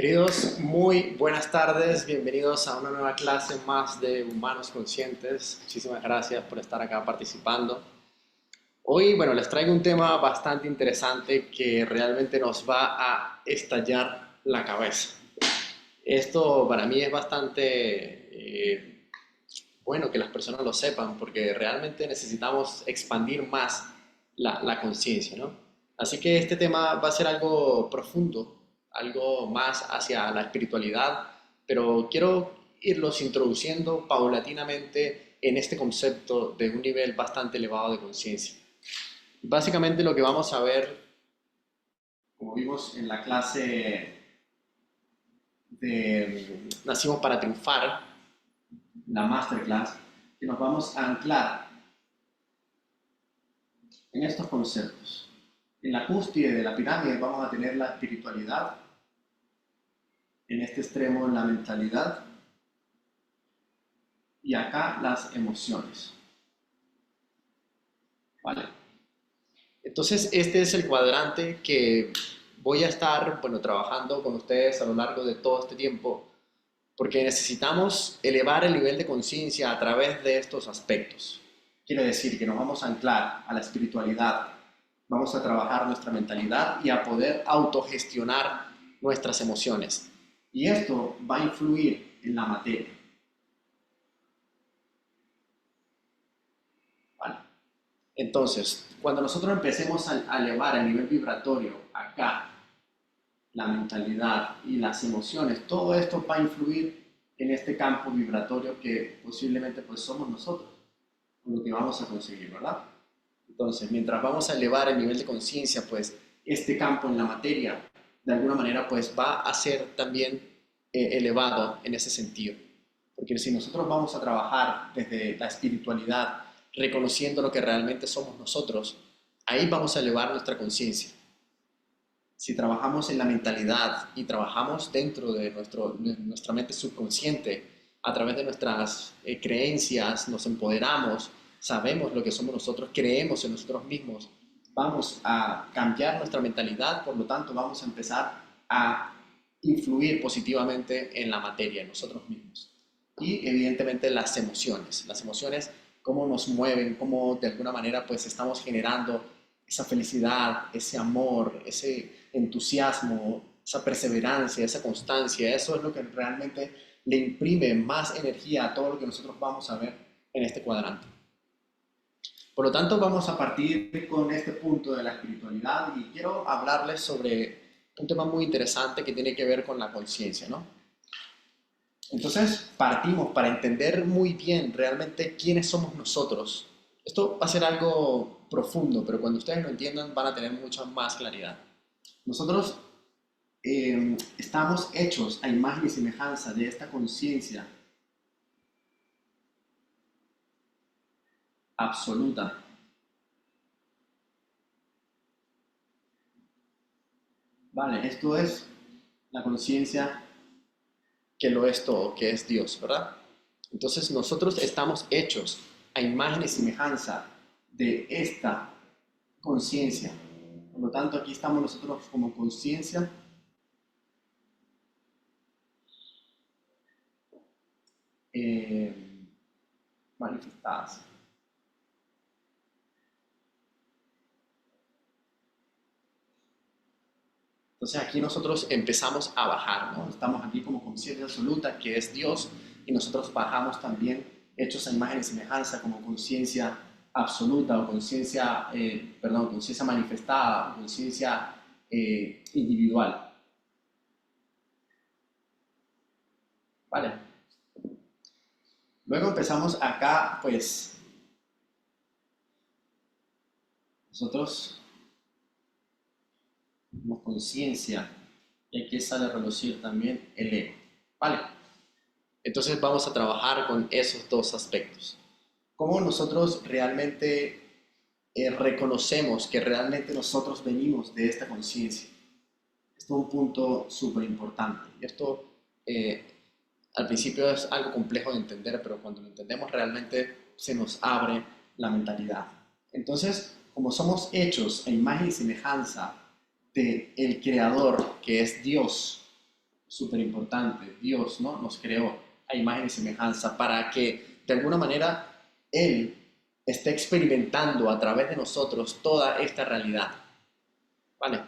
Queridos, muy buenas tardes, bienvenidos a una nueva clase más de Humanos Conscientes. Muchísimas gracias por estar acá participando. Hoy, bueno, les traigo un tema bastante interesante que realmente nos va a estallar la cabeza. Esto para mí es bastante bueno que las personas lo sepan porque realmente necesitamos expandir más la conciencia, ¿no? Así que este tema va a ser algo profundo, algo más hacia la espiritualidad, pero quiero irlos introduciendo paulatinamente en este concepto de un nivel bastante elevado de conciencia. Básicamente lo que vamos a ver, como vimos en la clase de Nacimos para Triunfar, la masterclass, que nos vamos a anclar en estos conceptos. En la cúspide de la pirámide vamos a tener la espiritualidad, en este extremo la mentalidad y acá las emociones. ¿Vale? Entonces este es el cuadrante que voy a estar trabajando con ustedes a lo largo de todo este tiempo porque necesitamos elevar el nivel de conciencia a través de estos aspectos. Quiere decir que nos vamos a anclar a la espiritualidad, vamos a trabajar nuestra mentalidad y a poder autogestionar nuestras emociones. Y esto va a influir en la materia. ¿Vale? Entonces, cuando nosotros empecemos a elevar el nivel vibratorio acá, la mentalidad y las emociones, todo esto va a influir en este campo vibratorio que posiblemente pues somos nosotros, con lo que vamos a conseguir, ¿verdad? Entonces, mientras vamos a elevar el nivel de conciencia, pues este campo en la materia, de alguna manera, pues va a ser también elevado en ese sentido. Porque si nosotros vamos a trabajar desde la espiritualidad, reconociendo lo que realmente somos nosotros, ahí vamos a elevar nuestra conciencia. Si trabajamos en la mentalidad y trabajamos dentro de nuestra mente subconsciente, a través de nuestras creencias, nos empoderamos, sabemos lo que somos nosotros, creemos en nosotros mismos, vamos a cambiar nuestra mentalidad, por lo tanto vamos a empezar a influir positivamente en la materia, en nosotros mismos. Y evidentemente las emociones, cómo nos mueven, cómo de alguna manera pues estamos generando esa felicidad, ese amor, ese entusiasmo, esa perseverancia, esa constancia, eso es lo que realmente le imprime más energía a todo lo que nosotros vamos a ver en este cuadrante. Por lo tanto, vamos a partir con este punto de la espiritualidad y quiero hablarles sobre un tema muy interesante que tiene que ver con la conciencia, ¿no? Entonces, partimos para entender muy bien realmente quiénes somos nosotros. Esto va a ser algo profundo, pero cuando ustedes lo entiendan van a tener mucha más claridad. Nosotros estamos hechos a imagen y semejanza de esta conciencia absoluta. Vale, esto es la conciencia que lo es todo, que es Dios, ¿verdad? Entonces nosotros estamos hechos a imagen y semejanza de esta conciencia. Por lo tanto, aquí estamos nosotros como conciencia eh, manifestadas. Entonces aquí nosotros empezamos a bajar, ¿no? Estamos aquí como conciencia absoluta, que es Dios, y nosotros bajamos también, hechos a imagen y semejanza, como conciencia absoluta o conciencia, conciencia manifestada, conciencia individual. ¿Vale? Luego empezamos acá, pues, nosotros como conciencia, y aquí sale a relucir también el ego. ¿Vale? Entonces vamos a trabajar con esos dos aspectos. ¿Cómo nosotros realmente reconocemos que realmente nosotros venimos de esta conciencia? Esto es un punto súper importante. Esto eh, al principio es algo complejo de entender, pero cuando lo entendemos realmente se nos abre la mentalidad. Entonces, como somos hechos a imagen y semejanza del Creador, que es Dios, súper importante. Dios, ¿no?, nos creó a imagen y semejanza para que de alguna manera Él esté experimentando a través de nosotros toda esta realidad. ¿Vale?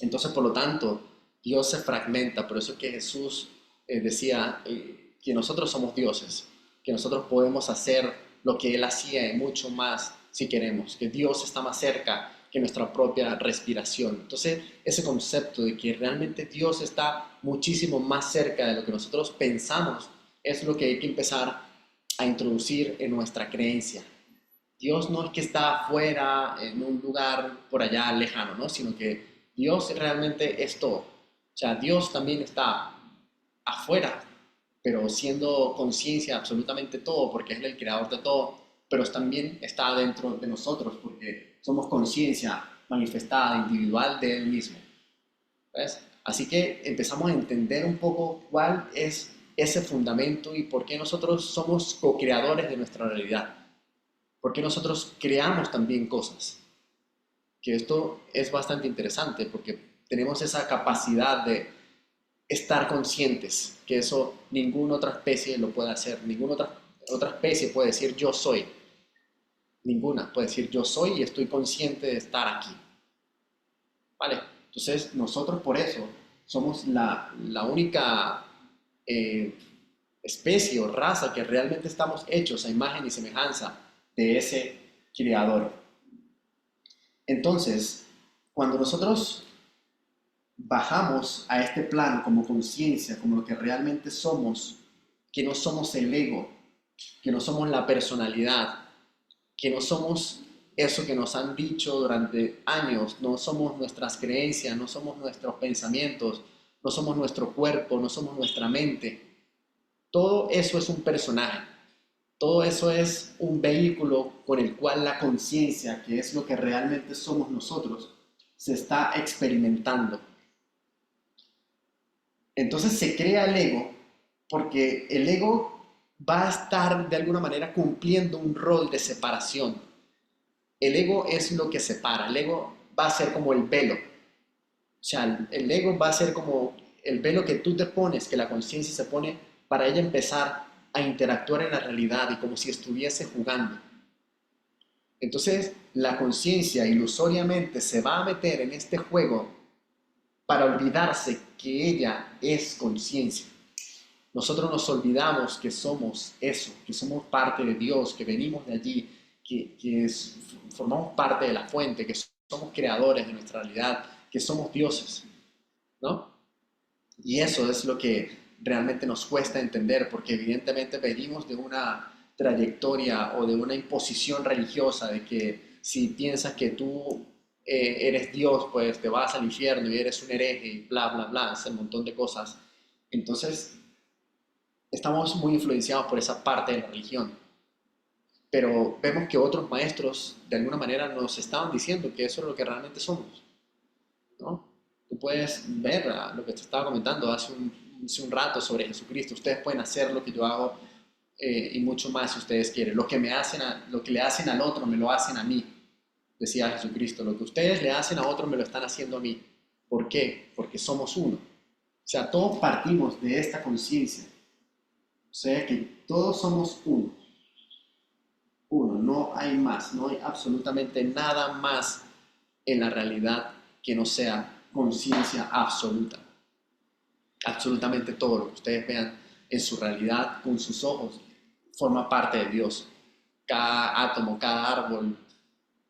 Entonces, por lo tanto, Dios se fragmenta. Por eso que Jesús decía que nosotros somos dioses, que nosotros podemos hacer lo que Él hacía y mucho más si queremos, que Dios está más cerca que nuestra propia respiración. Entonces, ese concepto de que realmente Dios está muchísimo más cerca de lo que nosotros pensamos es lo que hay que empezar a introducir en nuestra creencia. Dios no es que está afuera, en un lugar por allá lejano, ¿no? Sino que Dios realmente es todo. O sea, Dios también está afuera, pero siendo conciencia absolutamente todo, porque es el creador de todo, pero también está dentro de nosotros, porque somos conciencia manifestada, individual de Él mismo. ¿Ves? Así que empezamos a entender un poco cuál es ese fundamento y por qué nosotros somos co-creadores de nuestra realidad. Porque nosotros creamos también cosas. Que esto es bastante interesante porque tenemos esa capacidad de estar conscientes, que eso ninguna otra especie lo puede hacer, ninguna otra especie puede decir yo soy, ninguna puede decir yo soy y estoy consciente de estar aquí. ¿Vale? Entonces nosotros por eso somos la única eh, especie o raza que realmente estamos hechos a imagen y semejanza de ese creador. Entonces, cuando nosotros bajamos a este plano como conciencia, como lo que realmente somos, que no somos el ego, que no somos la personalidad, que no somos eso que nos han dicho durante años, no somos nuestras creencias, no somos nuestros pensamientos, no somos nuestro cuerpo, no somos nuestra mente. Todo eso es un personaje. Todo eso es un vehículo con el cual la conciencia, que es lo que realmente somos nosotros, se está experimentando. Entonces se crea el ego porque el ego va a estar de alguna manera cumpliendo un rol de separación. El ego es lo que separa, el ego va a ser como el velo. O sea, el ego va a ser como el velo que tú te pones, que la conciencia se pone para ella empezar a interactuar en la realidad y como si estuviese jugando. Entonces, la conciencia ilusoriamente se va a meter en este juego para olvidarse que ella es conciencia. Nosotros nos olvidamos que somos eso, que somos parte de Dios, que venimos de allí, formamos parte de la fuente, que somos creadores de nuestra realidad, que somos dioses, ¿no? Y eso es lo que realmente nos cuesta entender, porque evidentemente venimos de una trayectoria o de una imposición religiosa de que si piensas que tú eres Dios, pues te vas al infierno y eres un hereje y bla, bla, bla, es un montón de cosas. Entonces, estamos muy influenciados por esa parte de la religión, pero vemos que otros maestros de alguna manera nos estaban diciendo que eso es lo que realmente somos, ¿no? Tú puedes ver lo que te estaba comentando hace un rato sobre Jesucristo. Ustedes pueden hacer lo que yo hago y mucho más si ustedes quieren. Lo que le hacen al otro me lo hacen a mí, decía Jesucristo. Lo que ustedes le hacen a otro me lo están haciendo a mí. ¿Por qué? Porque somos uno. O sea, todos partimos de esta conciencia. O sea que todos somos uno. Uno, no hay más, no hay absolutamente nada más en la realidad que no sea conciencia absoluta. Absolutamente todo lo que ustedes vean en su realidad con sus ojos forma parte de Dios. Cada átomo, cada árbol,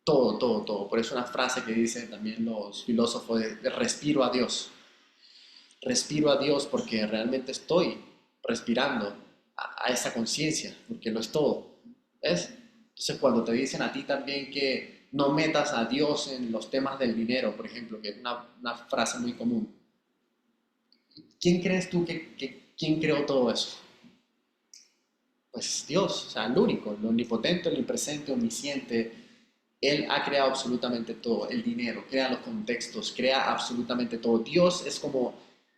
todo, todo, todo. Por eso una frase que dicen también los filósofos de respiro a Dios. Respiro a Dios porque realmente estoy respirando a esa conciencia, porque lo es todo. ¿Ves? Entonces cuando te dicen a ti también que no metas a Dios en los temas del dinero, por ejemplo, que es una frase muy común, ¿quién crees tú quién creó todo eso? Pues Dios, o sea, el único, el omnipotente, el omnipresente, omnisciente. Él ha creado absolutamente todo, el dinero, crea los contextos, crea absolutamente todo. Dios es como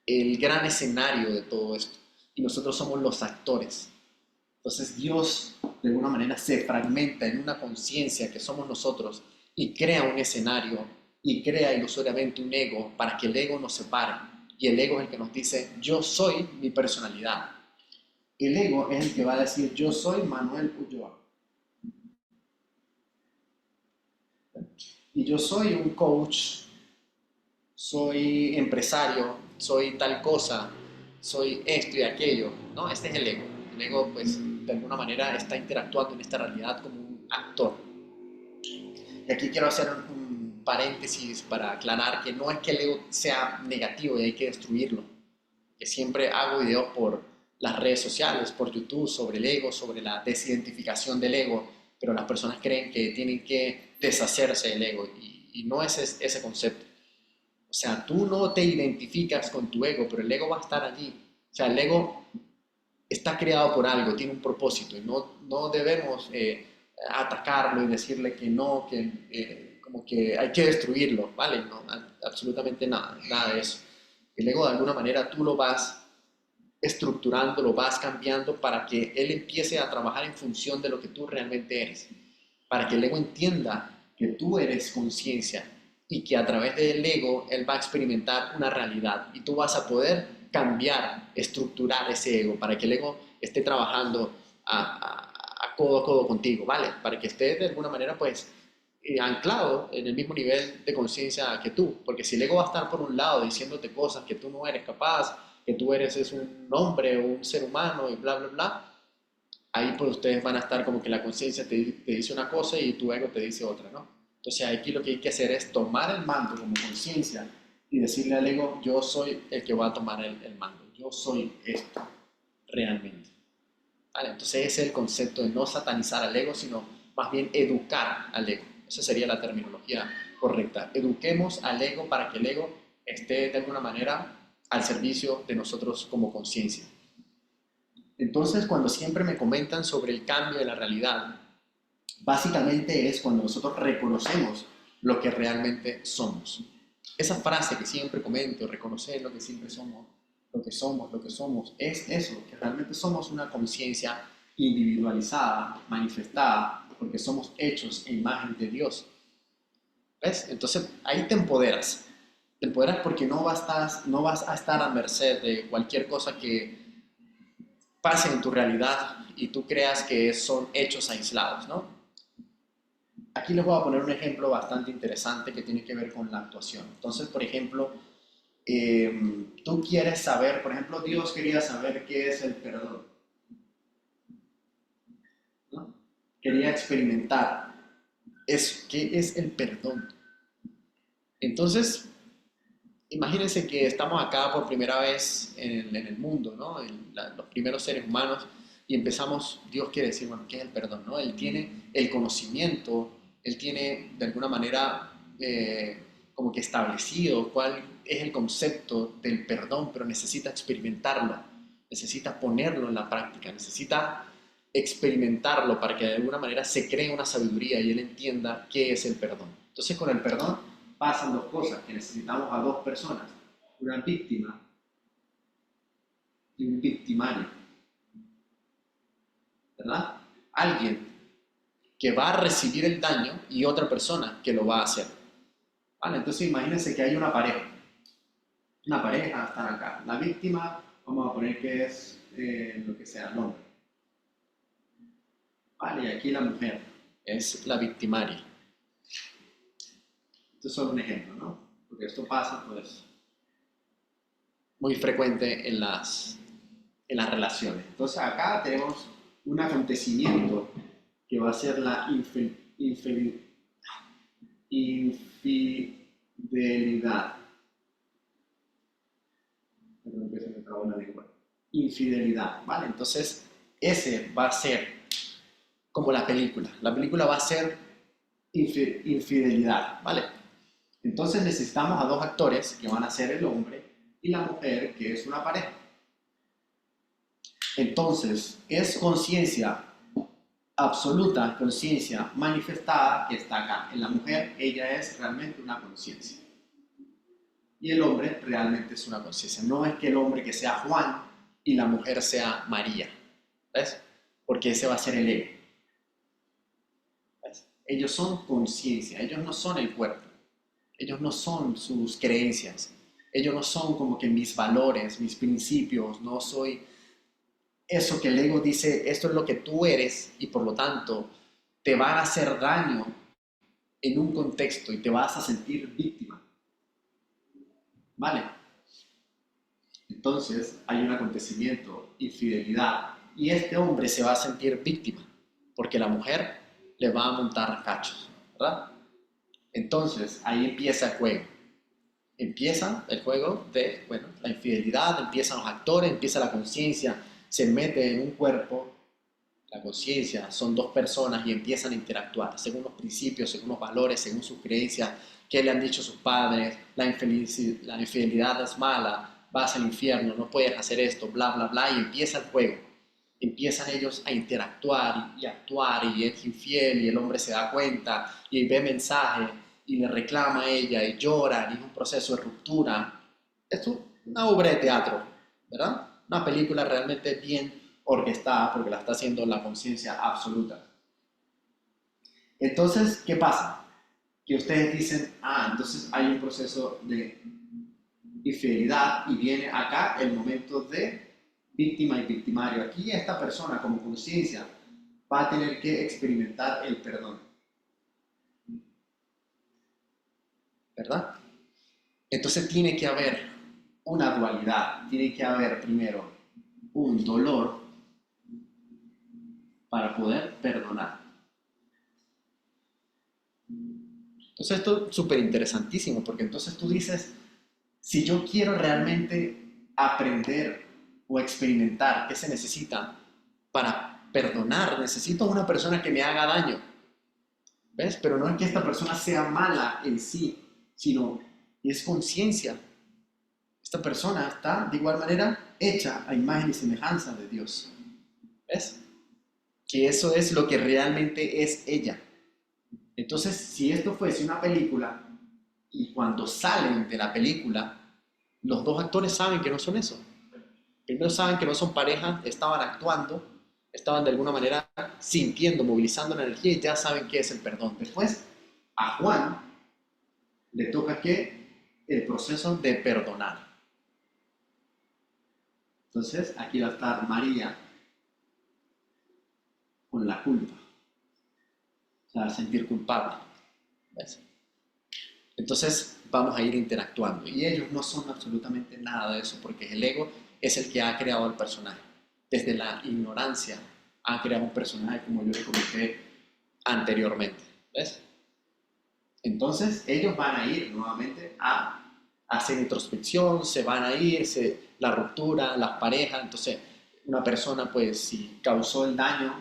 el gran escenario de todo esto y nosotros somos los actores. Entonces Dios de alguna manera se fragmenta en una conciencia que somos nosotros y crea un escenario y crea ilusoriamente un ego para que el ego nos separe. y el ego es el que nos dice, yo soy mi personalidad. El ego es el que va a decir, yo soy Manuel Ulloa. Y yo soy un coach, soy empresario, soy tal cosa, soy esto y aquello. No, este es el ego. El ego, pues, de alguna manera está interactuando en esta realidad como un actor. Y aquí quiero hacer un paréntesis para aclarar que no es que el ego sea negativo y hay que destruirlo. Que siempre hago videos por las redes sociales, por YouTube, sobre el ego, sobre la desidentificación del ego, pero las personas creen que tienen que deshacerse del ego y no es ese concepto. O sea, tú no te identificas con tu ego, pero el ego va a estar allí. O sea, el ego está creado por algo, tiene un propósito y no debemos atacarlo y decirle que no, que como que hay que destruirlo, ¿vale? No, absolutamente nada, nada de eso. El ego de alguna manera tú lo vas estructurando, lo vas cambiando para que él empiece a trabajar en función de lo que tú realmente eres, para que el ego entienda que tú eres conciencia y que a través del ego él va a experimentar una realidad y tú vas a poder cambiar, estructurar ese ego para que el ego esté trabajando a codo a codo contigo, ¿vale? Para que esté de alguna manera pues anclado en el mismo nivel de conciencia que tú, porque si el ego va a estar por un lado diciéndote cosas que tú no eres capaz, que tú eres es un hombre o un ser humano y bla, bla, bla, ahí pues ustedes van a estar como que la conciencia te dice una cosa y tu ego te dice otra, ¿no? Entonces aquí lo que hay que hacer es tomar el mando como conciencia y decirle al ego, yo soy el que va a tomar el mando, yo soy esto realmente. ¿Vale? Entonces ese es el concepto de no satanizar al ego, sino más bien educar al ego. Esa sería la terminología correcta. Eduquemos al ego para que el ego esté de alguna manera al servicio de nosotros como conciencia. Entonces, cuando siempre me comentan sobre el cambio de la realidad, básicamente es cuando nosotros reconocemos lo que realmente somos. Esa frase que siempre comento, reconocer lo que siempre somos, lo que somos, es eso, que realmente somos una conciencia individualizada, manifestada, porque somos hechos en imagen de Dios. ¿Ves? Entonces ahí te empoderas. Te empoderas porque no vas a estar a merced de cualquier cosa que pase en tu realidad y tú creas que son hechos aislados, ¿no? Aquí les voy a poner un ejemplo bastante interesante que tiene que ver con la actuación. Entonces, por ejemplo, tú quieres saber, por ejemplo, Dios quería saber qué es el perdón, ¿no? Quería experimentar qué es el perdón. Entonces, imagínense que estamos acá por primera vez en el mundo, ¿no? Los primeros seres humanos y empezamos, Dios quiere decir, bueno, ¿qué es el perdón? ¿No? Él tiene el conocimiento, Él tiene de alguna manera como que establecido cuál es el concepto del perdón, pero necesita experimentarlo, necesita ponerlo en la práctica, necesita experimentarlo para que de alguna manera se cree una sabiduría y Él entienda qué es el perdón. Entonces con el perdón pasan dos cosas, que necesitamos a dos personas, una víctima y un victimario, ¿verdad? Alguien que va a recibir el daño y otra persona que lo va a hacer. ¿Vale? Entonces imagínense que hay una pareja están acá. La víctima, vamos a poner que es lo que sea, el hombre. Vale, y aquí la mujer es la victimaria. Esto es solo un ejemplo, ¿no? Porque esto pasa, pues, muy frecuente en las relaciones. Entonces acá tenemos un acontecimiento que va a ser la infidelidad. Perdón que se me trabó la lengua. Infidelidad, ¿vale? Entonces ese va a ser como la película. La película va a ser infidelidad, ¿vale? Entonces necesitamos a dos actores que van a ser el hombre y la mujer, que es una pareja. Entonces, es conciencia absoluta, conciencia manifestada que está acá. En la mujer, ella es realmente una conciencia. Y el hombre realmente es una conciencia. No es que el hombre que sea Juan y la mujer sea María. ¿Ves? Porque ese va a ser el ego. ¿Ves? Ellos son conciencia, ellos no son el cuerpo. Ellos no son sus creencias. Ellos no son como que mis valores, mis principios, no soy eso que el ego dice, esto es lo que tú eres y por lo tanto te van a hacer daño en un contexto y te vas a sentir víctima. ¿Vale? Entonces hay un acontecimiento, infidelidad, y este hombre se va a sentir víctima porque la mujer le va a montar cachos, ¿verdad? Entonces ahí empieza el juego. Empieza el juego de, bueno, la infidelidad, empiezan los actores, empieza la conciencia, se mete en un cuerpo, la conciencia, son dos personas y empiezan a interactuar según los principios, según los valores, según sus creencias, qué le han dicho sus padres, la infidelidad es mala, vas al infierno, no puedes hacer esto, bla, bla, bla, y empieza el juego. Empiezan ellos a interactuar y actuar y es infiel y el hombre se da cuenta y ve mensajes y le reclama a ella y llora y es un proceso de ruptura. Es una obra de teatro, ¿verdad? Una película realmente bien orquestada porque la está haciendo la conciencia absoluta. Entonces, ¿qué pasa? Que ustedes dicen, entonces hay un proceso de infidelidad y viene acá el momento de víctima y victimario. Aquí esta persona como conciencia va a tener que experimentar el perdón, ¿verdad? Entonces tiene que haber una dualidad, tiene que haber primero un dolor para poder perdonar. Entonces esto es súper interesantísimo porque entonces tú dices, si yo quiero realmente aprender o experimentar qué se necesita para perdonar, necesito una persona que me haga daño, ¿ves? Pero no es que esta persona sea mala en sí, sino es conciencia. Esta persona está de igual manera hecha a imagen y semejanza de Dios, ¿ves? Que eso es lo que realmente es ella. Entonces, si esto fuese una película y cuando salen de la película, los dos actores saben que no son eso. Primero saben que no son pareja, estaban actuando, estaban de alguna manera sintiendo, movilizando la energía y ya saben qué es el perdón. Después, a Juan le toca que el proceso de perdonar. Entonces, aquí va a estar María con la culpa, o sea, sentir culpable. ¿Ves? Entonces vamos a ir interactuando y ellos no son absolutamente nada de eso porque el ego es el que ha creado el personaje. Desde la ignorancia ha creado un personaje como yo le comenté anteriormente. ¿Ves? Entonces ellos van a ir nuevamente a hacer introspección, se van a ir, la ruptura, las parejas, entonces una persona pues si causó el daño,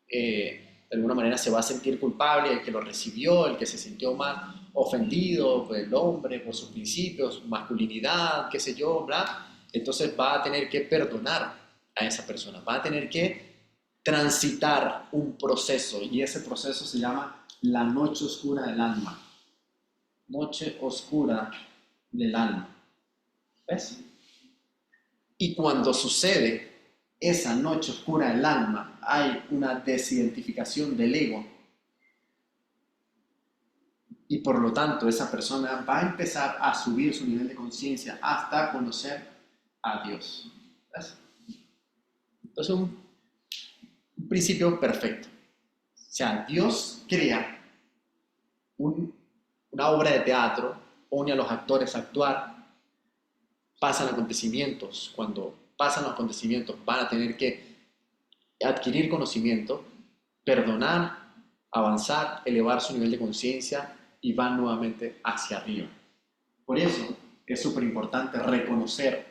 de alguna manera se va a sentir culpable, el que lo recibió, el que se sintió más ofendido por el hombre, por sus principios, masculinidad, qué sé yo, bla, entonces va a tener que perdonar a esa persona, va a tener que transitar un proceso y ese proceso se llama la noche oscura del alma. Noche oscura del alma. ¿Ves? Y cuando sucede esa noche oscura del alma, hay una desidentificación del ego y por lo tanto esa persona va a empezar a subir su nivel de conciencia hasta conocer a Dios. ¿Ves? Entonces un principio perfecto. O sea, Dios crea una obra de teatro, pone a los actores a actuar, pasan acontecimientos, cuando pasan los acontecimientos van a tener que adquirir conocimiento, perdonar, avanzar, elevar su nivel de conciencia y van nuevamente hacia arriba. Por eso es súper importante reconocer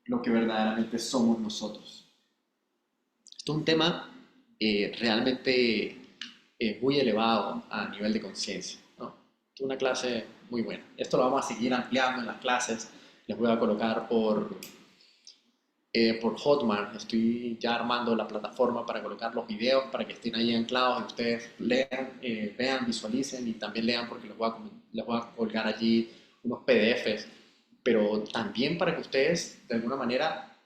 lo que verdaderamente somos nosotros. Esto es un tema realmente muy elevado a nivel de conciencia, ¿no? Es una clase muy buena. Esto lo vamos a seguir ampliando en las clases. Les voy a colocar por Hotmart. Estoy ya armando la plataforma para colocar los videos para que estén ahí anclados y ustedes lean, vean, visualicen y también lean porque les voy a colgar allí unos PDFs, pero también para que ustedes de alguna manera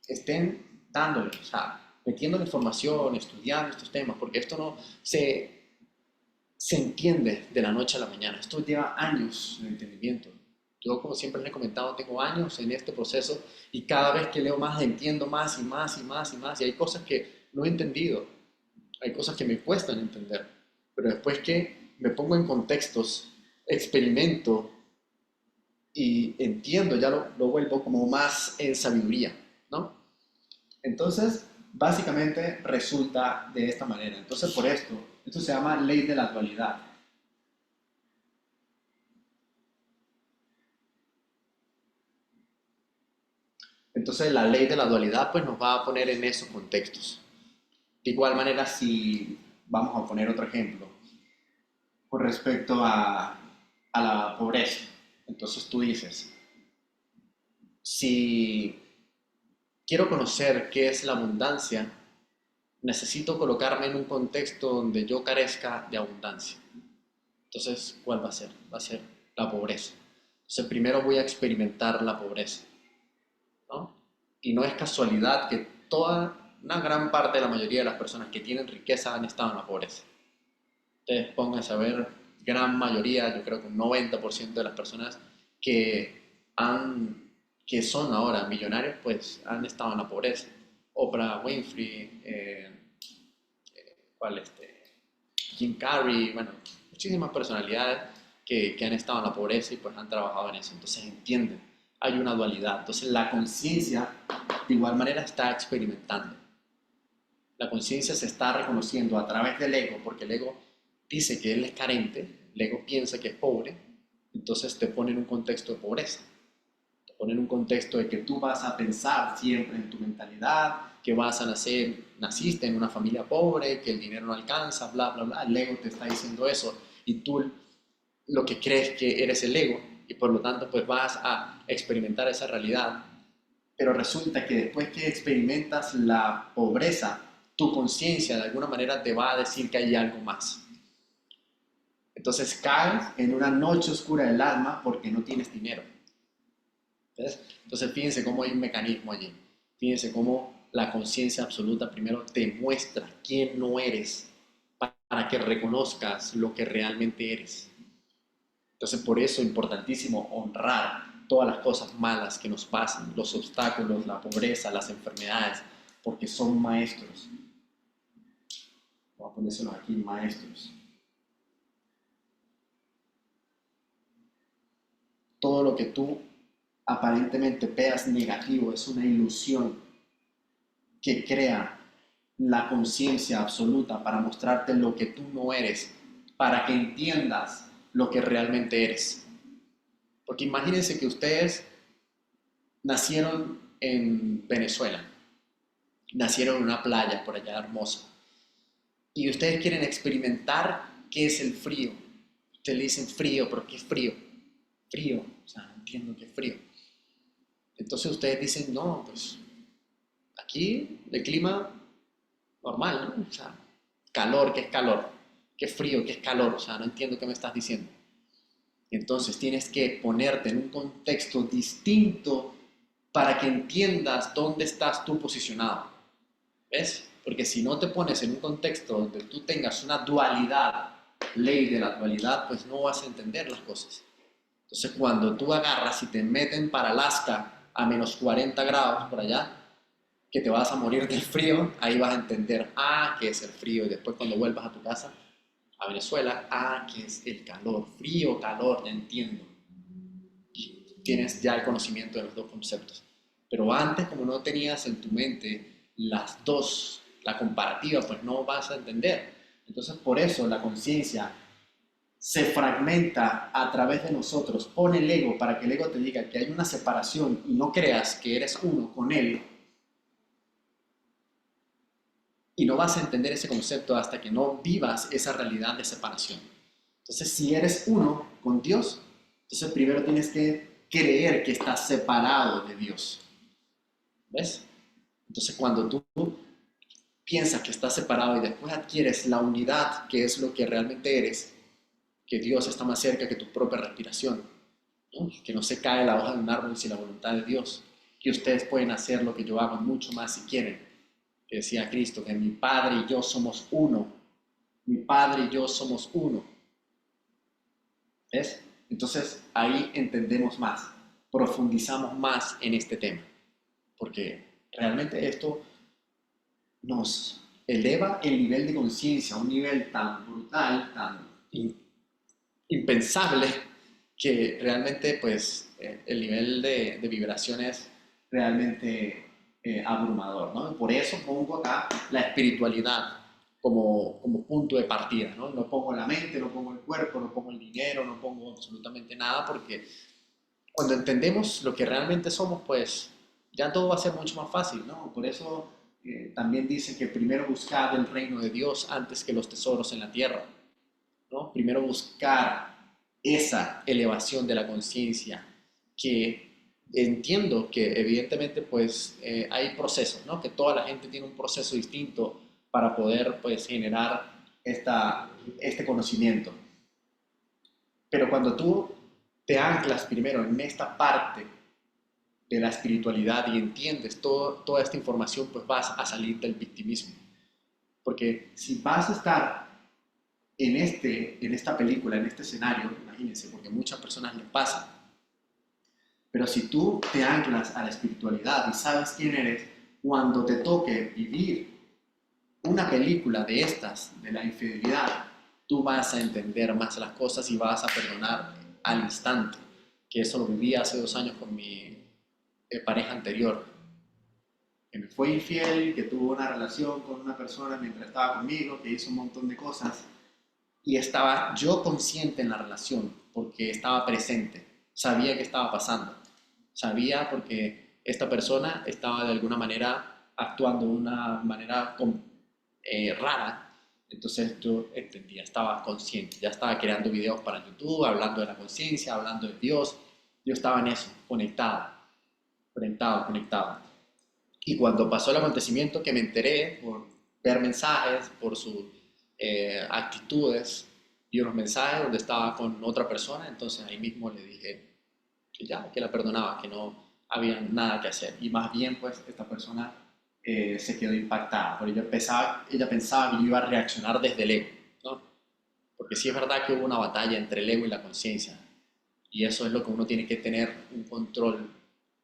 estén dándole, o sea, metiendo la información, estudiando estos temas, porque esto no se entiende de la noche a la mañana. Esto lleva años de entendimiento. Yo, como siempre les he comentado, tengo años en este proceso y cada vez que leo más entiendo más y más y más y más. Y hay cosas que no he entendido, hay cosas que me cuestan entender. Pero después que me pongo en contextos, experimento y entiendo, ya lo vuelvo como más en sabiduría, ¿no? Entonces, básicamente resulta de esta manera. Entonces, por esto se llama ley de la dualidad. Entonces, la ley de la dualidad pues nos va a poner en esos contextos. De igual manera, si vamos a poner otro ejemplo con respecto a la pobreza. Entonces tú dices, si quiero conocer qué es la abundancia, necesito colocarme en un contexto donde yo carezca de abundancia. Entonces, ¿cuál va a ser? Va a ser la pobreza. Entonces, primero voy a experimentar la pobreza, ¿no? Y no es casualidad que una gran parte de la mayoría de las personas que tienen riqueza han estado en la pobreza. Ustedes pónganse a ver, gran mayoría, yo creo que un 90% de las personas que, que son ahora millonarios, pues han estado en la pobreza. Oprah Winfrey, ¿cuál Jim Carrey, bueno, muchísimas personalidades que han estado en la pobreza y pues han trabajado en eso. Entonces entienden, hay una dualidad. Entonces la conciencia de igual manera está experimentando. La conciencia se está reconociendo a través del ego, porque el ego dice que él es carente, el ego piensa que es pobre, entonces te pone en un contexto de pobreza, te pone en un contexto de que tú vas a pensar siempre en tu mentalidad, que vas a nacer, naciste en una familia pobre, que el dinero no alcanza, bla, bla, bla, el ego te está diciendo eso y tú lo que crees que eres el ego y por lo tanto pues vas a experimentar esa realidad, pero resulta que después que experimentas la pobreza, tu conciencia de alguna manera te va a decir que hay algo más. Entonces caes en una noche oscura del alma porque no tienes dinero. ¿Ves? Entonces fíjense cómo hay un mecanismo allí. Fíjense cómo la conciencia absoluta primero te muestra quién no eres para que reconozcas lo que realmente eres. Entonces por eso es importantísimo honrar todas las cosas malas que nos pasan, los obstáculos, la pobreza, las enfermedades, porque son maestros. Voy a ponérselos aquí, maestros. Todo lo que tú aparentemente veas negativo es una ilusión que crea la conciencia absoluta para mostrarte lo que tú no eres, para que entiendas lo que realmente eres. Porque imagínense que ustedes nacieron en Venezuela, nacieron en una playa por allá hermosa, y ustedes quieren experimentar qué es el frío. Ustedes le dicen frío, pero ¿qué es frío? Frío, o sea, no entiendo qué es frío. Entonces ustedes dicen, no, pues aquí el clima normal, ¿no? O sea, calor, ¿qué es calor? ¿Qué es frío? ¿Qué es calor? O sea, no entiendo qué me estás diciendo. Entonces tienes que ponerte en un contexto distinto para que entiendas dónde estás tú posicionado. ¿Ves? Porque si no te pones en un contexto donde tú tengas una dualidad, ley de la dualidad, pues no vas a entender las cosas. Entonces cuando tú agarras y te meten para Alaska a menos 40 grados por allá, que te vas a morir del frío, ahí vas a entender, qué es el frío. Y después cuando vuelvas a tu casa, a Venezuela, qué es el calor. Frío, calor, ya entiendo. Y tienes ya el conocimiento de los dos conceptos. Pero antes, como no tenías en tu mente las dos, la comparativa, pues no vas a entender. Entonces, por eso la conciencia se fragmenta a través de nosotros, pone el ego para que el ego te diga que hay una separación y no creas que eres uno con él, y no vas a entender ese concepto hasta que no vivas esa realidad de separación. Entonces, si eres uno con Dios, entonces primero tienes que creer que estás separado de Dios. ¿Ves? Entonces, cuando tú piensas que estás separado y después adquieres la unidad, que es lo que realmente eres, que Dios está más cerca que tu propia respiración, ¿no? Que no se cae la hoja de un árbol sin la voluntad de Dios, que ustedes pueden hacer lo que yo hago mucho más si quieren, que decía Cristo, que mi Padre y yo somos uno, mi Padre y yo somos uno. ¿Ves? Entonces ahí entendemos más, profundizamos más en este tema, porque realmente esto nos eleva el nivel de conciencia a un nivel tan brutal, tan impensable, que realmente pues el nivel de vibración es realmente abrumador, ¿no? Por eso pongo acá la espiritualidad como punto de partida, ¿no? No pongo la mente, no pongo el cuerpo, no pongo el dinero, no pongo absolutamente nada, porque cuando entendemos lo que realmente somos, pues ya todo va a ser mucho más fácil, ¿no? Por eso también dice que primero buscad el reino de Dios antes que los tesoros en la tierra, ¿no? Primero buscar esa elevación de la conciencia, que entiendo que evidentemente pues hay procesos, ¿no? Que toda la gente tiene un proceso distinto para poder pues generar este conocimiento. Pero cuando tú te anclas primero en esta parte de la espiritualidad y entiendes toda esta información, pues vas a salir del victimismo. Porque si vas a estar en esta película, en este escenario, imagínense, porque a muchas personas les pasa, pero si tú te anclas a la espiritualidad y sabes quién eres, cuando te toque vivir una película de estas, de la infidelidad, tú vas a entender más las cosas y vas a perdonar al instante. Que eso lo viví hace 2 años con mi pareja anterior, que me fue infiel, que tuvo una relación con una persona mientras estaba conmigo, que hizo un montón de cosas, y estaba yo consciente en la relación porque estaba presente, sabía qué estaba pasando, sabía porque esta persona estaba de alguna manera actuando de una manera rara, entonces yo entendía, estaba consciente, ya estaba creando videos para YouTube, hablando de la conciencia, hablando de Dios, yo estaba en eso, conectado, conectado, conectado. Y cuando pasó el acontecimiento que me enteré por ver mensajes, por sus actitudes, y unos mensajes donde estaba con otra persona, entonces ahí mismo le dije que ya, que la perdonaba, que no había nada que hacer. Y más bien pues esta persona se quedó impactada, porque ella pensaba que yo iba a reaccionar desde el ego, ¿no? Porque sí es verdad que hubo una batalla entre el ego y la conciencia, y eso es lo que uno tiene que tener un control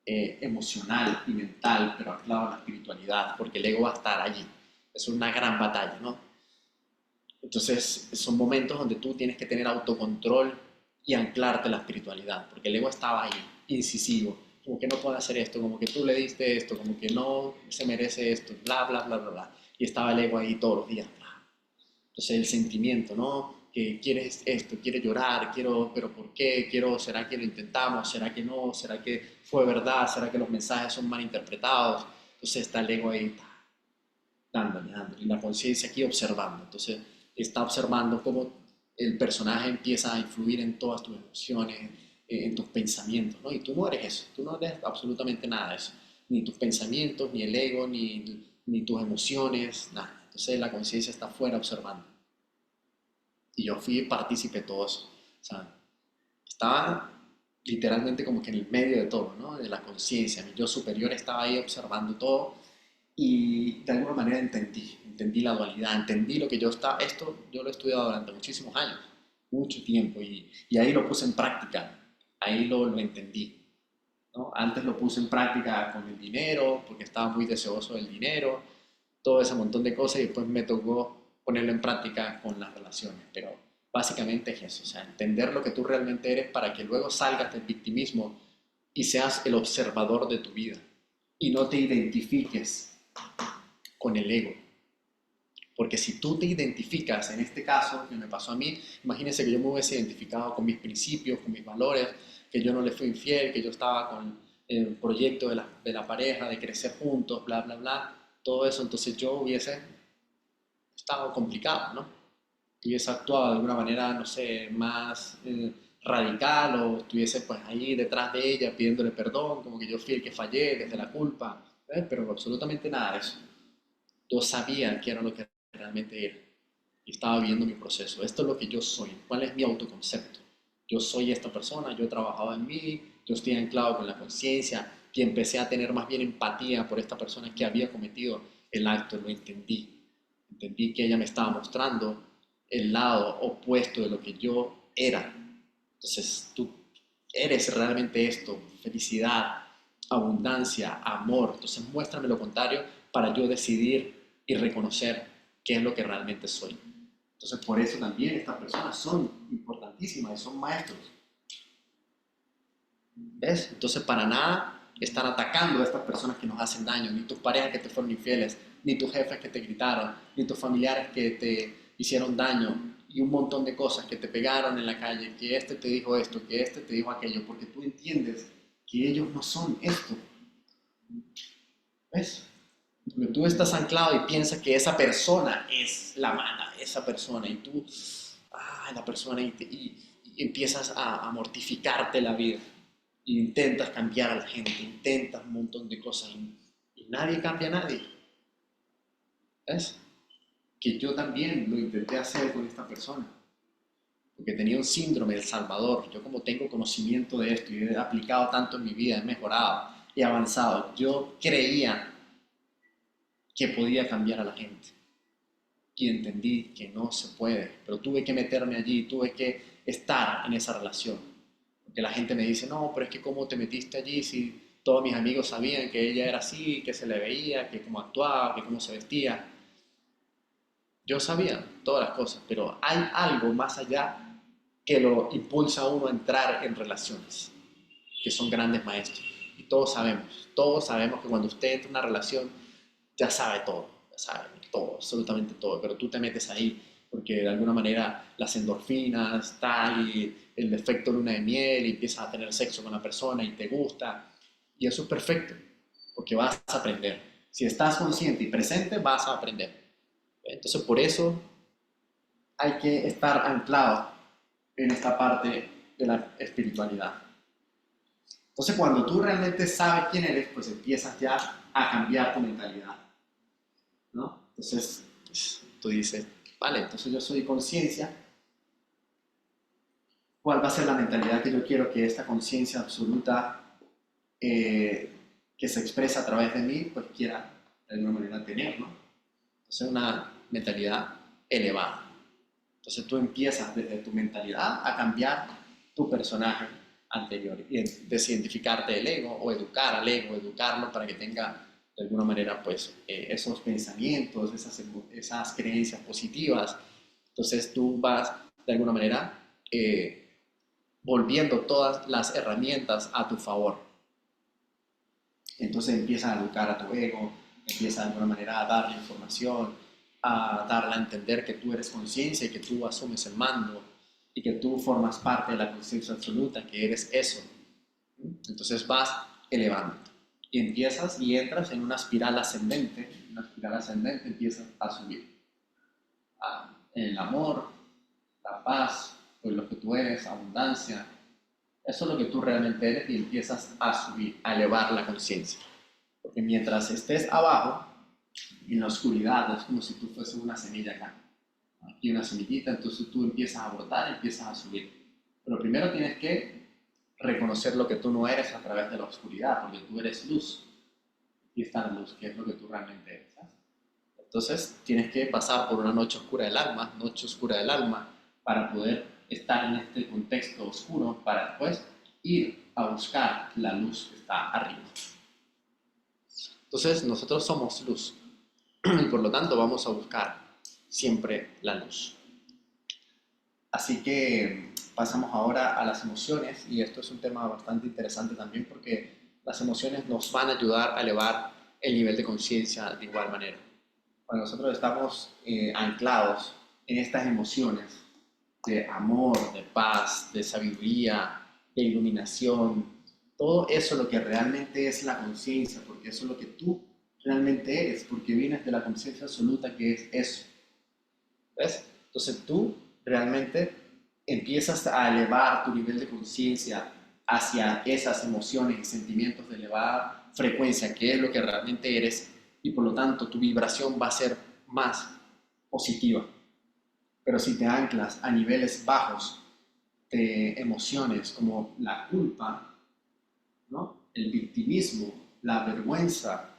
emocional y mental, pero anclado en la espiritualidad, porque el ego va a estar allí. Es una gran batalla, ¿no? Entonces, son momentos donde tú tienes que tener autocontrol y anclarte en la espiritualidad, porque el ego estaba ahí, incisivo, como que no puede hacer esto, como que tú le diste esto, como que no se merece esto, bla, bla, bla, bla, bla. Y estaba el ego ahí todos los días. Entonces el sentimiento, ¿no? Que quieres esto, quieres llorar, quiero, pero ¿por qué? Quiero, ¿será que lo intentamos? ¿Será que no? ¿Será que fue verdad? ¿Será que los mensajes son mal interpretados? Entonces está el ego ahí dándole, dándole, y la conciencia aquí observando. Entonces está observando cómo el personaje empieza a influir en todas tus emociones, en tus pensamientos, ¿no? Y tú no eres eso, tú no eres absolutamente nada de eso, ni tus pensamientos, ni el ego, ni tus emociones, nada. Entonces la conciencia está afuera observando. Y yo fui partícipe de todo eso. O sea, estaba literalmente como que en el medio de todo, ¿no? De la conciencia. Mi yo superior estaba ahí observando todo y de alguna manera entendí la dualidad, entendí lo que yo estaba, esto yo lo he estudiado durante muchísimos años, mucho tiempo, y ahí lo puse en práctica, ahí lo entendí. ¿No? Antes lo puse en práctica con el dinero, porque estaba muy deseoso del dinero, todo ese montón de cosas, y después me tocó ponerlo en práctica con las relaciones. Pero básicamente es eso, o sea, entender lo que tú realmente eres para que luego salgas del victimismo y seas el observador de tu vida y no te identifiques con el ego. Porque si tú te identificas, en este caso que me pasó a mí, imagínense que yo me hubiese identificado con mis principios, con mis valores, que yo no le fui infiel, que yo estaba con el proyecto de la pareja, de crecer juntos, bla, bla, bla, todo eso, entonces yo hubiese estado complicado, ¿no? Hubiese actuado de alguna manera, no sé, más radical o estuviese pues ahí detrás de ella pidiéndole perdón, como que yo fui el que fallé desde la culpa, pero absolutamente nada de eso. Yo sabía qué era lo que realmente era y estaba viviendo mi proceso. Esto es lo que yo soy. ¿Cuál es mi autoconcepto? Yo soy esta persona, yo he trabajado en mí, yo estoy anclado con la conciencia y empecé a tener más bien empatía por esta persona que había cometido el acto, lo entendí. Entendí que ella me estaba mostrando el lado opuesto de lo que yo era. Entonces tú eres realmente esto, felicidad, abundancia, amor. Entonces muéstrame lo contrario para yo decidir y reconocer qué es lo que realmente soy. Entonces por eso también estas personas son importantísimas y son maestros. ¿Ves? Entonces para nada están atacando a estas personas que nos hacen daño, ni tus parejas que te fueron infieles, ni tus jefes que te gritaron, ni tus familiares que te hicieron daño y un montón de cosas que te pegaron en la calle, que este te dijo esto, que este te dijo aquello, porque tú entiendes que ellos no son esto. ¿Ves? Porque tú estás anclado y piensas que esa persona es la mala, esa persona, y tú, la persona, y empiezas a mortificarte la vida, y intentas cambiar a la gente, intentas un montón de cosas, y nadie cambia a nadie. ¿Ves? Que yo también lo intenté hacer con esta persona, porque tenía un síndrome del Salvador. Yo como tengo conocimiento de esto y he aplicado tanto en mi vida, he mejorado, he avanzado, yo creía que podía cambiar a la gente. Y entendí que no se puede, pero tuve que meterme allí, tuve que estar en esa relación. Porque la gente me dice, no, pero es que cómo te metiste allí si todos mis amigos sabían que ella era así, que se le veía, que cómo actuaba, que cómo se vestía. Yo sabía todas las cosas, pero hay algo más allá que lo impulsa a uno a entrar en relaciones, que son grandes maestros. Y todos sabemos que cuando usted entra en una relación, ya sabe todo, absolutamente todo, pero tú te metes ahí porque de alguna manera las endorfinas, tal, y el efecto luna de miel, y empiezas a tener sexo con la persona y te gusta, y eso es perfecto, porque vas a aprender. Si estás consciente y presente, vas a aprender. Entonces, por eso hay que estar anclado en esta parte de la espiritualidad. Entonces, cuando tú realmente sabes quién eres, pues empiezas ya a cambiar tu mentalidad, ¿no? Entonces, pues, tú dices, vale, entonces yo soy conciencia. ¿Cuál va a ser la mentalidad que yo quiero que esta conciencia absoluta eh, que se expresa a través de mí, pues quiera de alguna manera tener, ¿no? Entonces, una mentalidad elevada. Entonces tú empiezas desde tu mentalidad a cambiar tu personaje anterior y desidentificarte del ego o educar al ego, educarlo para que tenga de alguna manera pues esos pensamientos, esas creencias positivas. Entonces tú vas de alguna manera volviendo todas las herramientas a tu favor. Entonces empiezas a educar a tu ego, empiezas de alguna manera a darle información, a darle a entender que tú eres conciencia y que tú asumes el mando y que tú formas parte de la conciencia absoluta, que eres eso. Entonces vas elevando y empiezas y entras en una espiral ascendente, empiezas a subir. El amor, la paz, pues lo que tú eres, abundancia, eso es lo que tú realmente eres y empiezas a subir, a elevar la conciencia. Porque mientras estés abajo, en la oscuridad, es como si tú fueses una semilla acá. Aquí una semillita, entonces tú empiezas a brotar, empiezas a subir. Pero primero tienes que reconocer lo que tú no eres a través de la oscuridad, porque tú eres luz. Y está la luz, que es lo que tú realmente eres. ¿Sabes? Entonces tienes que pasar por una noche oscura del alma, para poder estar en este contexto oscuro, para después ir a buscar la luz que está arriba. Entonces nosotros somos luz y por lo tanto vamos a buscar siempre la luz. Así que pasamos ahora a las emociones y esto es un tema bastante interesante también porque las emociones nos van a ayudar a elevar el nivel de conciencia de igual manera. Cuando nosotros estamos anclados en estas emociones de amor, de paz, de sabiduría, de iluminación, todo eso es lo que realmente es la conciencia, porque eso es lo que tú realmente eres, porque vienes de la conciencia absoluta que es eso. ¿Ves? Entonces tú realmente empiezas a elevar tu nivel de conciencia hacia esas emociones y sentimientos de elevada frecuencia, que es lo que realmente eres, y por lo tanto tu vibración va a ser más positiva. Pero si te anclas a niveles bajos de emociones como la culpa, ¿no? El victimismo, la vergüenza,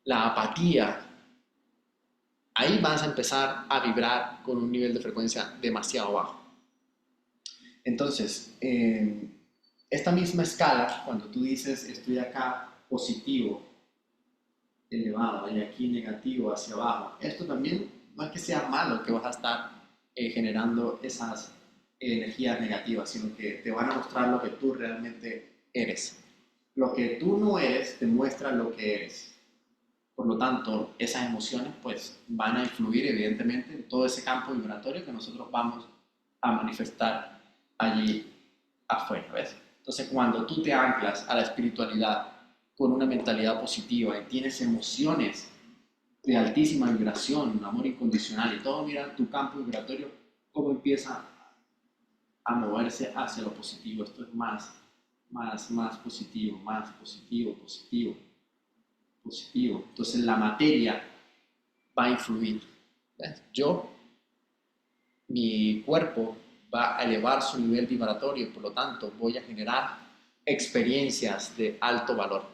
la apatía, ahí vas a empezar a vibrar con un nivel de frecuencia demasiado bajo. Entonces, esta misma escala, cuando tú dices estoy acá positivo, elevado y aquí negativo hacia abajo, esto también no es que sea malo que vas a estar generando esas energías negativas, sino que te van a mostrar lo que tú realmente eres. Lo que tú no eres te muestra lo que eres. Por lo tanto, esas emociones pues van a influir evidentemente en todo ese campo vibratorio que nosotros vamos a manifestar allí afuera, ¿ves? Entonces, cuando tú te anclas a la espiritualidad con una mentalidad positiva y tienes emociones de altísima vibración, amor incondicional y todo, mira tu campo vibratorio, cómo empieza a moverse hacia lo positivo. Esto es más positivo, más positivo, positivo, positivo. Entonces, la materia va a influir. ¿Ves? Mi cuerpo va a elevar su nivel vibratorio y por lo tanto voy a generar experiencias de alto valor.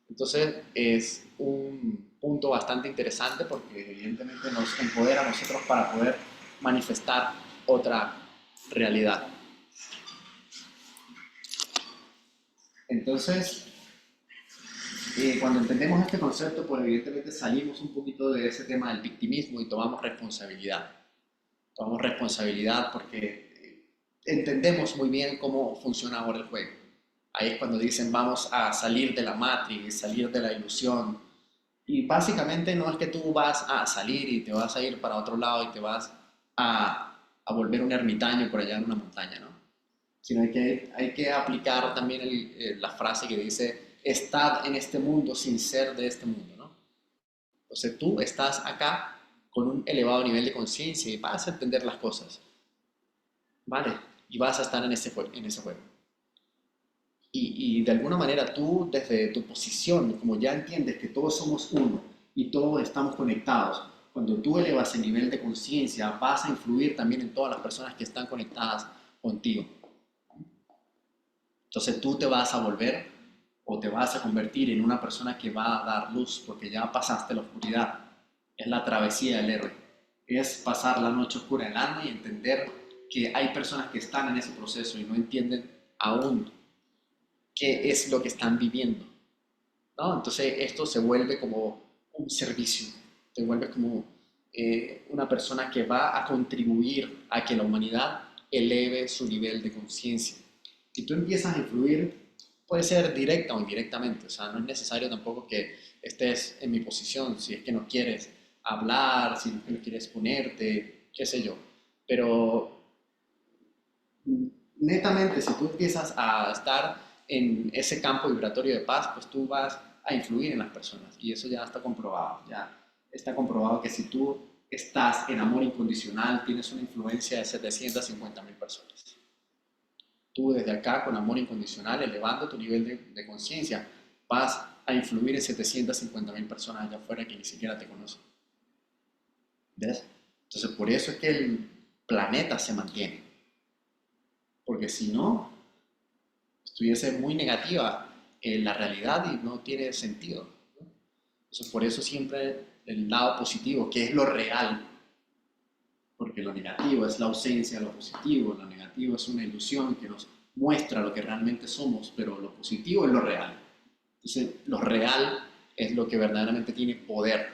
Entonces es un punto bastante interesante porque evidentemente nos empodera a nosotros para poder manifestar otra realidad. Entonces, cuando entendemos este concepto, pues evidentemente salimos un poquito de ese tema del victimismo y tomamos responsabilidad. Tomamos responsabilidad porque entendemos muy bien cómo funciona ahora el juego. Ahí es cuando dicen vamos a salir de la Matrix, salir de la ilusión. Y básicamente no es que tú vas a salir y te vas a ir para otro lado y te vas a volver un ermitaño por allá en una montaña, ¿no? Sino hay que aplicar también la frase que dice, estad en este mundo sin ser de este mundo, ¿no? Entonces tú estás acá con un elevado nivel de conciencia y vas a entender las cosas, ¿vale? Y vas a estar en ese juego. Y de alguna manera tú, desde tu posición, como ya entiendes que todos somos uno y todos estamos conectados, cuando tú elevas el nivel de conciencia, vas a influir también en todas las personas que están conectadas contigo. Entonces tú te vas a volver o te vas a convertir en una persona que va a dar luz porque ya pasaste la oscuridad. Es la travesía del héroe. Es pasar la noche oscura del alma y entender que hay personas que están en ese proceso y no entienden aún qué es lo que están viviendo, ¿no? Entonces esto se vuelve como un servicio, te vuelve como una persona que va a contribuir a que la humanidad eleve su nivel de conciencia. Y tú empiezas a influir, puede ser directa o indirectamente, o sea, no es necesario tampoco que estés en mi posición, si es que no quieres hablar, si es que no quieres ponerte, qué sé yo. Pero netamente, si tú empiezas a estar en ese campo vibratorio de paz, pues tú vas a influir en las personas. Y eso ya está comprobado. Ya está comprobado que si tú estás en amor incondicional, tienes una influencia de 750.000 personas. Tú desde acá, con amor incondicional, elevando tu nivel de conciencia, vas a influir en 750.000 personas allá afuera que ni siquiera te conocen. ¿Ves? Entonces, por eso es que el planeta se mantiene. Porque si no, estuviese muy negativa en la realidad y no tiene sentido, ¿no? Entonces, por eso siempre el lado positivo, que es lo real, porque lo negativo es la ausencia de lo positivo, lo negativo es una ilusión que nos muestra lo que realmente somos, pero lo positivo es lo real. Entonces, lo real es lo que verdaderamente tiene poder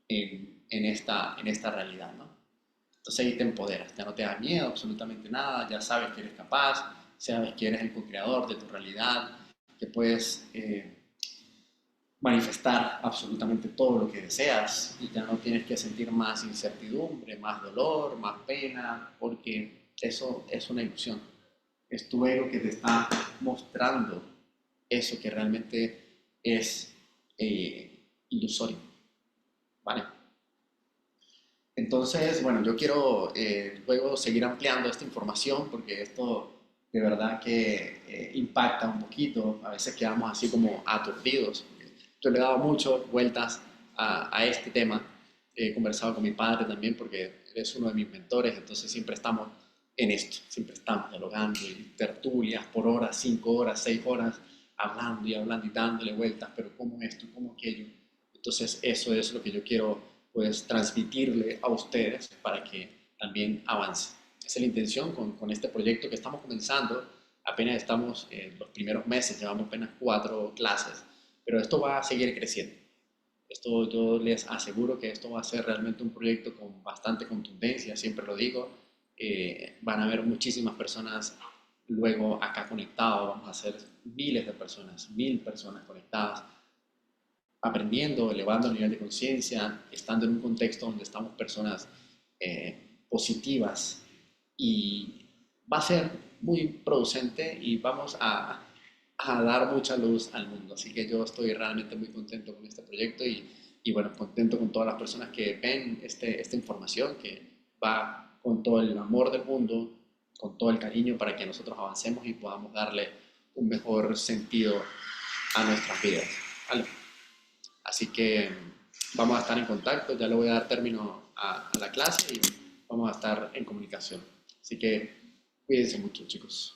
en esta realidad, ¿no? Entonces ahí te empoderas, ya no te da miedo absolutamente nada, ya sabes que eres capaz, sabes que eres el co-creador de tu realidad, que puedes manifestar absolutamente todo lo que deseas y ya no tienes que sentir más incertidumbre, más dolor, más pena, porque eso es una ilusión. Es tu ego que te está mostrando eso que realmente es ilusorio, ¿vale? Entonces, bueno, yo quiero luego seguir ampliando esta información porque esto de verdad que impacta un poquito. A veces quedamos así como aturdidos. Yo le he dado muchas vueltas a este tema. He conversado con mi padre también porque es uno de mis mentores, entonces siempre estamos en esto, siempre estamos dialogando y tertulias por horas, 5 horas, 6 horas, hablando y dándole vueltas, pero ¿cómo esto? ¿Cómo aquello? Entonces eso es lo que yo quiero pues transmitirle a ustedes para que también avance. esa es la intención con este proyecto que estamos comenzando. Apenas estamos en los primeros meses, llevamos apenas 4 clases, pero esto va a seguir creciendo. Esto yo les aseguro que esto va a ser realmente un proyecto con bastante contundencia, siempre lo digo. Van a haber muchísimas personas luego acá conectados, vamos a ser miles de personas, 1000 personas conectadas, aprendiendo, elevando el nivel de conciencia, estando en un contexto donde estamos personas positivas y va a ser muy producente y vamos a dar mucha luz al mundo. Así que yo estoy realmente muy contento con este proyecto y bueno, contento con todas las personas que ven esta información que va con todo el amor del mundo, con todo el cariño para que nosotros avancemos y podamos darle un mejor sentido a nuestras vidas. ¿Vale? Así que vamos a estar en contacto, ya le voy a dar término a la clase y vamos a estar en comunicación. Así que cuídense mucho, chicos.